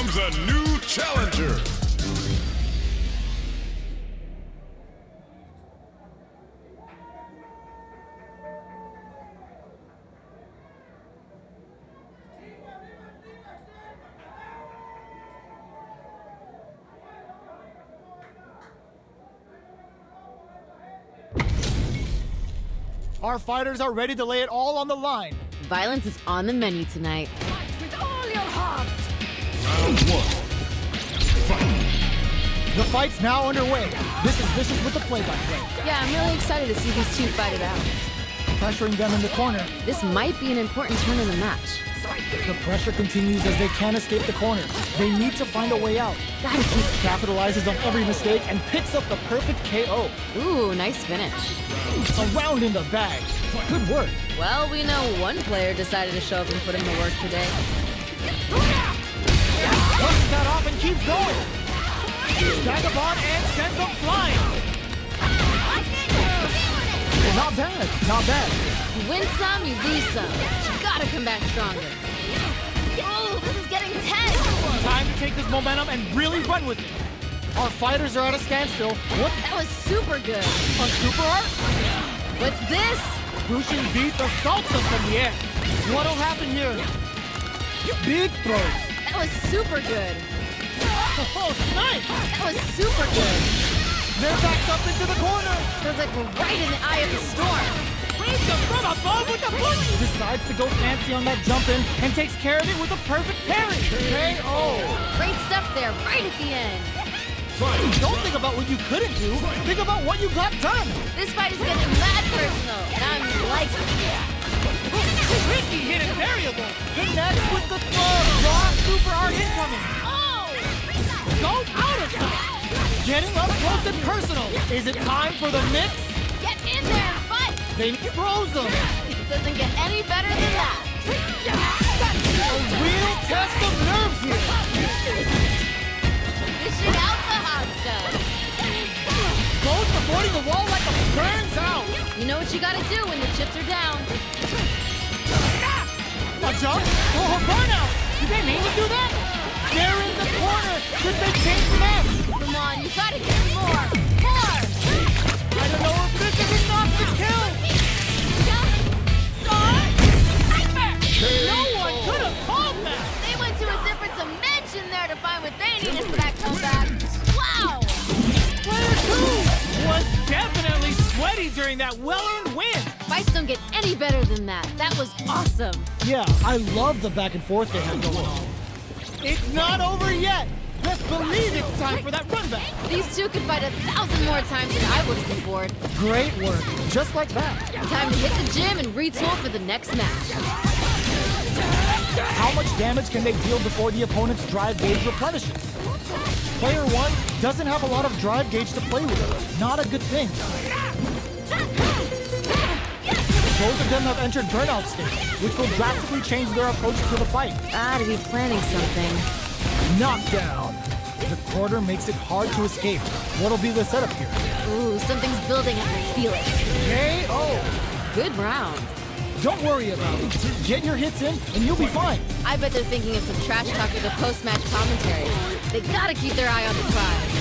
comes a new challenger. Our fighters are ready to lay it all on the line. Violence is on the menu tonight. Fight with all your heart! Round one. Fight. The fight's now underway. This is Vicious with the play-by-play. Yeah, I'm really excited to see these two fight it out. Pressuring them in the corner. This might be an important turn in the match. The pressure continues as they can't escape the corner. They need to find a way out. Gotta keep... Capitalizes on every mistake and picks up the perfect KO. Ooh, nice finish. A round in the bag. Good work. Well, we know one player decided to show up and put in the work today. Pushes that off and keeps going. Vagabond and sends them flying. Not bad, not bad. You win some, you lose some. But you gotta come back stronger. Oh, this is getting tense. Time to take this momentum and really run with it. Our fighters are at a standstill. What? That was super good. A super art? What's this? Bushin beats assaults them from the air. What'll happen here? Big throws. That was super good. Oh, snipe! That was super good. They're backed up into the corner. Feels like we're right in the eye of the storm. Brings them from above with the push. Decides to go fancy on that jump in and takes care of it with a perfect parry. KO. Great stuff there, right at the end. Don't think about what you couldn't do. Think about what you got done. This fight is getting mad personal, and I'm liking it. Tricky hidden variable. Connects with the throw. Raw super art incoming. Oh! Goes out of sight. Getting up close and personal. Is it time for the mix? Get in there and fight! They throws them. It doesn't get any better than that. A real test of nerves here. Dishing out the hot stuff. Goes avoiding the wall like a burns out. You know what you gotta do when the chips are down. A jump? Oh, a burnout! Did they mean to do that? They're in the corner. Did they change the match? Come on, you gotta get more! More! I don't know if this is enough to kill. No one could have called that. They went to a different dimension there to find what they needed for that comeback. Wow! Player 2 was definitely sweaty during that well-earned win. Fights don't get any better than that. That was awesome. Yeah, I love the back and forth they had going on. It's not over yet. Best believe it's time for that run back. These two could fight 1,000 more times than I would have been bored. Great work. Just like that. Time to hit the gym and retool for the next match. How much damage can they deal before the opponent's drive gauge replenishes? Player 1 doesn't have a lot of drive gauge to play with. Not a good thing. Both of them have entered burnout state, which will drastically change their approach to the fight. Gotta be planning something. Knockdown. The quarter makes it hard to escape. What'll be the setup here? Ooh, something's building. I can feel it. KO. Good round. Don't worry about it. Get your hits in, and you'll be fine. I bet they're thinking of some trash talk for the post-match commentary. They gotta keep their eye on the prize.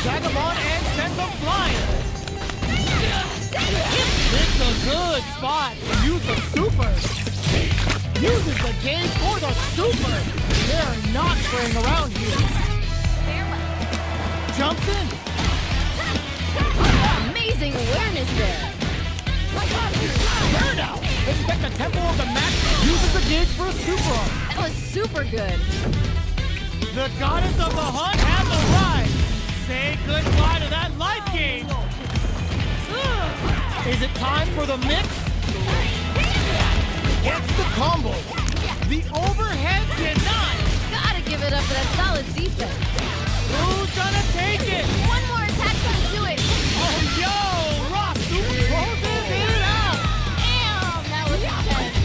Vagabond and sends them flying. It's a good spot to use the super. Uses the gauge for the super. They're not playing around here. Jumps in. Amazing awareness there. Burnout. Expect the tempo of the match. Uses the gauge for a super arm. That was super good. The goddess of the hunt has arrived. Say goodbye to that life gauge. Is it time for the mix? Gets the combo. The overhead denied. Gotta give it up for that solid defense. Who's gonna take it? One more attack's gonna do it. Oh, yo! Rock superimposes it out. Damn, that was intense.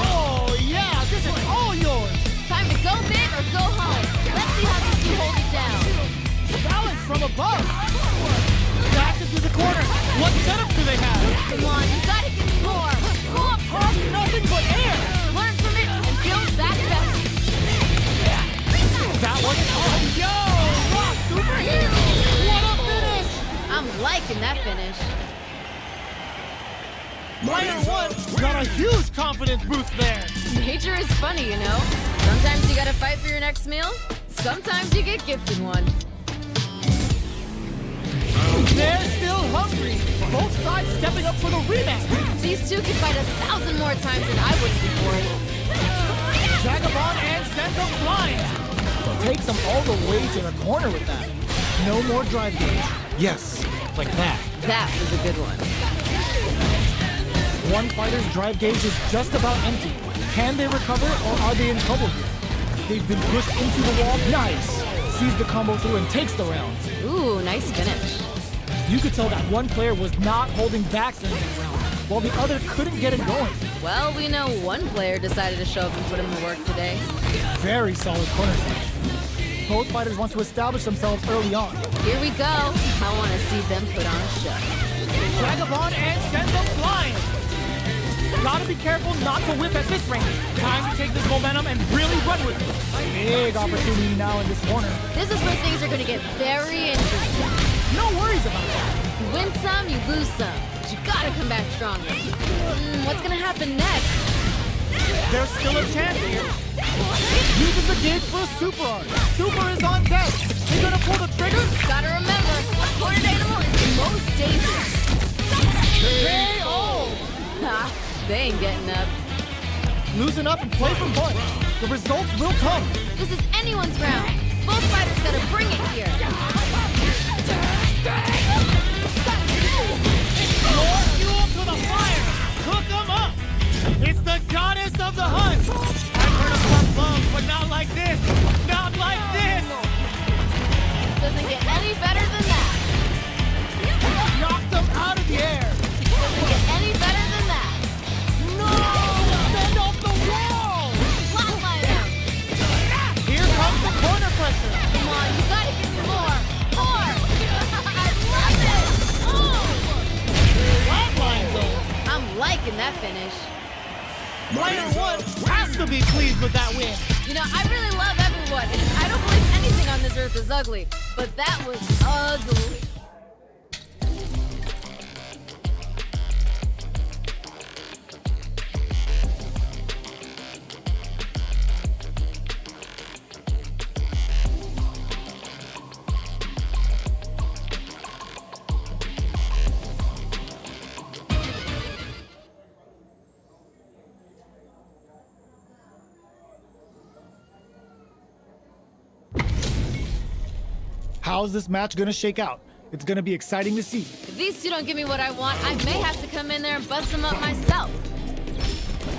Oh, yeah, this is all yours. Time to go big or go home. Let's see how these two hold it down. Balance from above. Back into the corner. What setup do they have? Come on, you gotta give me more. Go up, Nothing but air. learn from it, and build back better. confidence boost there. Nature is funny, you know. Sometimes you gotta fight for your next meal. Sometimes you get gifted one. They're still hungry. Both sides stepping up for the rematch. These two could fight 1,000 more times and I wouldn't be bored. Vagabond and sends them flying. Takes them all the way to the corner with that. No more drive gauge. Yes, like that. That was a good one. One fighter's drive gauge is just about empty. Can they recover or are they in trouble here? They've been pushed into the wall. Nice. Sees the combo through and takes the round. Ooh, nice finish. You could tell that one player was not holding back since the round, while the other couldn't get it going. Well, we know one player decided to show up and put in the work today. Very solid corner slash. Both fighters want to establish themselves early on. Here we go. I want to see them put on a show. Vagabond and sends them flying. Gotta be careful not to whip at this range. Time to take this momentum and really run with it. Big opportunity now in this corner. This is where things are going to get very interesting. No worries about that. You win some, you lose some. But you gotta come back stronger. What's gonna happen next? There's still a chance here. Uses the gauge for a super art. Super is on deck. They're gonna pull the trigger. Gotta remember, a cornered animal is the most dangerous. KO! Ha, they ain't getting up. Loosen up and play for fun. The results will come. This is anyone's round. Both fighters gotta bring it here. More fuel to the fire! Cook them up! It's the goddess of the hunt! I've heard of some blows, but not like this! Not like this! Doesn't get any better than that. Knocked them out of the air! Doesn't get any better than that. No! Stand off the wall! Flatline him. Here comes the corner pressure! Come on, you gotta give me more. More! I love it! Oh! Flatline zone! I'm liking that finish. Player one has to be pleased with that win! You know, I really love everyone, and I don't believe anything on this earth is ugly, but that was ugly. How's this match gonna shake out? It's gonna be exciting to see. If these two don't give me what I want, I may have to come in there and bust them up myself.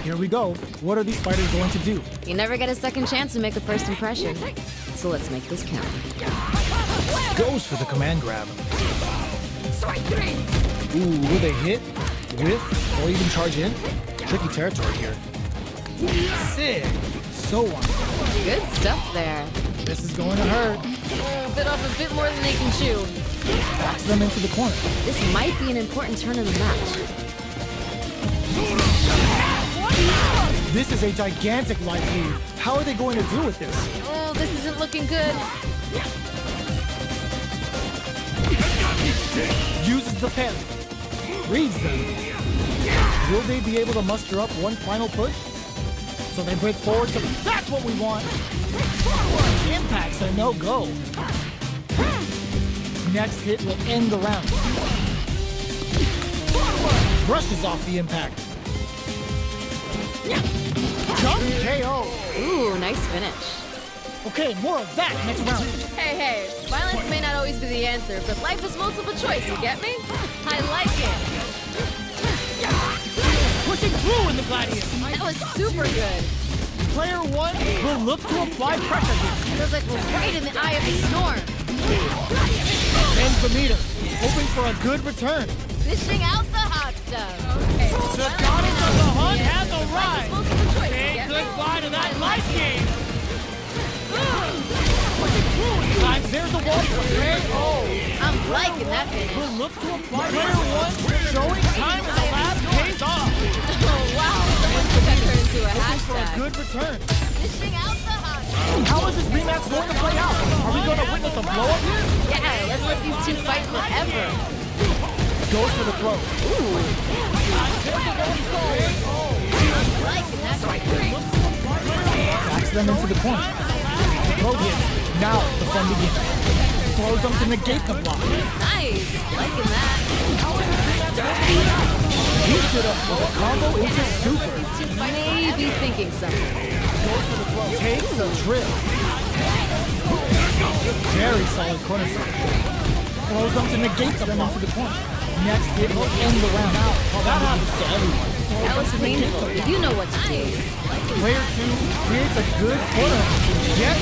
Here we go. What are these fighters going to do? You never get a second chance to make a first impression. So let's make this count. Goes for the command grab. Ooh, will they hit, whiff, or even charge in? Tricky territory here. Sick. So on. Good stuff there. This is going to hurt. Bit off a bit more than they can chew. Backs them into the corner. This might be an important turn in the match. This is a gigantic life lead. How are they going to deal with this? Oh, this isn't looking good. Uses the pen. Reads them. Will they be able to muster up one final push? So they break forward to... That's what we want! Impacts are no-go. Next hit will end the round. Brushes off the impact. Jump KO. Ooh, nice finish. Okay, more of that next round. Hey, violence may not always be the answer, but life is multiple choice, you get me? I like it. Pushing through in the gladiator. That was super good. Player one will look to apply pressure here. Feels like we're right in the eye of the storm. Ends the meter, hoping for a good return. Fishing out the hot stuff. Okay. The goddess of the hunt has Life arrived. is multiple choice, you Say get me? goodbye to that life game. There's the wall for KO. I'm liking that finish. Will look to apply player one, showing time in the lab pays off. Oh, wow. Someone put that turn into a Looking for a hashtag. good return. Fishing out the hot stuff. How is this rematch going to play out? Are we going to witness a blow up here? Yeah, let's let these two fight forever. Goes for the throw. Ooh. them into the corner. Throw hits. Now the fun begins. Throws them to negate the block. Nice. Liking that. Heats it up with a combo into super. Maybe thinking something. Takes a trip. Very solid corner side. Throws them to negate them into the corner. Next hit will end the round. That happens to everyone. That was painful. You know what to do. Player 2 creates a good corner. Yes.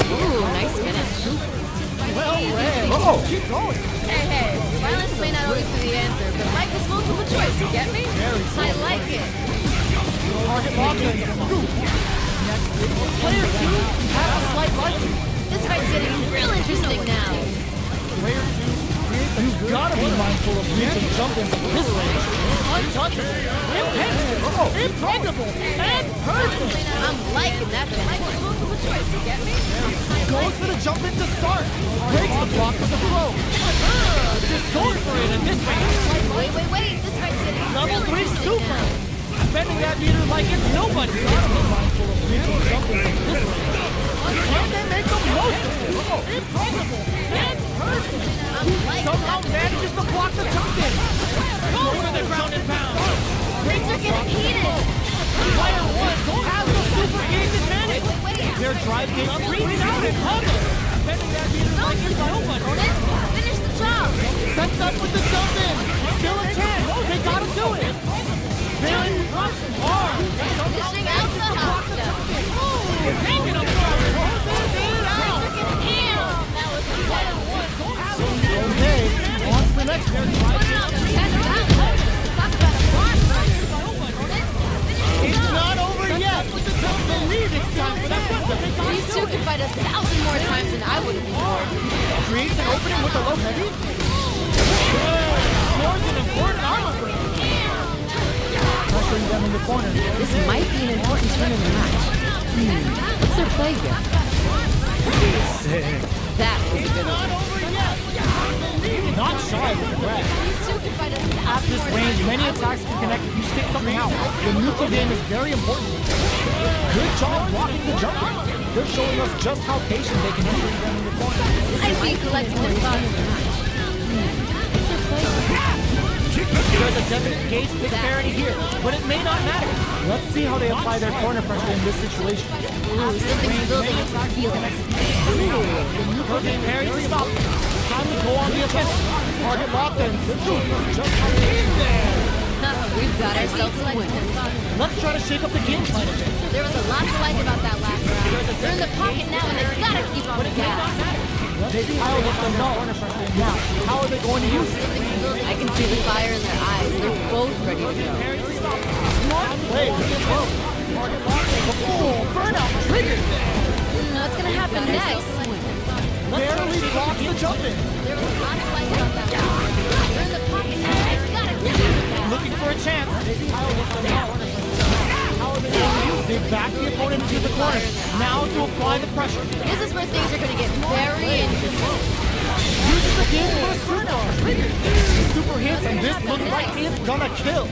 Ooh, nice finish. Well read. Uh-oh. Keep going. Hey, violence may not always be the answer, but life is multiple choice, you get me? I like it. Target locked in. Player 2 has a slight light. This fight's getting real interesting now. Player 2 creates a You've got to be mindful of reaching jump into this range. Untouchable. Impenetrable. Impregnable. And perfect. I'm liking that, but life is multiple choice, you get me? Goes for the jump in to start. Breaks the block with the throw. Just goes for it in this range. Wait. This fight's getting Level real 3 interesting super. now. Bending that meter like it's nobody. Mindful of reaching jump into this range. And they make the most of it. Impregnable. And perfect. I'm liking Somehow that. manages to block the jump in. Go for the ground and pound. Things are getting heated. Player 1 has the super gauge advantage. Wait. Their drive gauge reads out and humming. Bending that meter like it's nobody. Finish the job. Sets up with the jump in. Still a chance. They gotta do it. Very hard. Finishing out the hot stuff. Taking a block. That was a player 1. Okay, on to the next one. Put it on the best round. Talk about a boss. It's not over yet. Don't believe it's time for that one. These two could fight 1,000 more times than I would have before. Creates an opening with a low heavy. Scores an important armor break. Pressuring them in the corner. This might be an important turn in the match. What's their play here? That was a good one. Not over yet. Not shy with the grab. These two could fight 1,000 At this more range, times. many attacks can connect if you stick something out. The neutral game is very important. Good job blocking the jump. They're showing us just how patient they can be them in the corner. I'd be collecting their thoughts in the match. What's their play here? There's a definite gauge disparity here, but it may not matter. Let's see how they apply their corner pressure in this situation. Ooh, something's building. I can feel it. Perfect parry to stop. Time to go on the offensive. Target locked in. Just how it is there. We've got ourselves a winner. Let's try to shake up the game plan a bit. There was a lot to like about that last round. They're in the pocket now, and they've got to keep on the gas. They piled up the corner pressure. Now, how are they going to use it? I can see the fire in their eyes. They're both ready to go. Smart play with the throw. Target locked in. Oh, burnout triggered. What's going to happen next? Barely blocks the jump in. There was a lot to like about that last round. They're in the pocket now, and they've got to keep on the gas. Looking for a chance. They piled up the corner pressure. How are they going to use it? They back the opponent into the corner. Now to apply the pressure. This is where things are going to get very interesting. Uses the game for a super. The super hits, and this looks like it's gonna kill.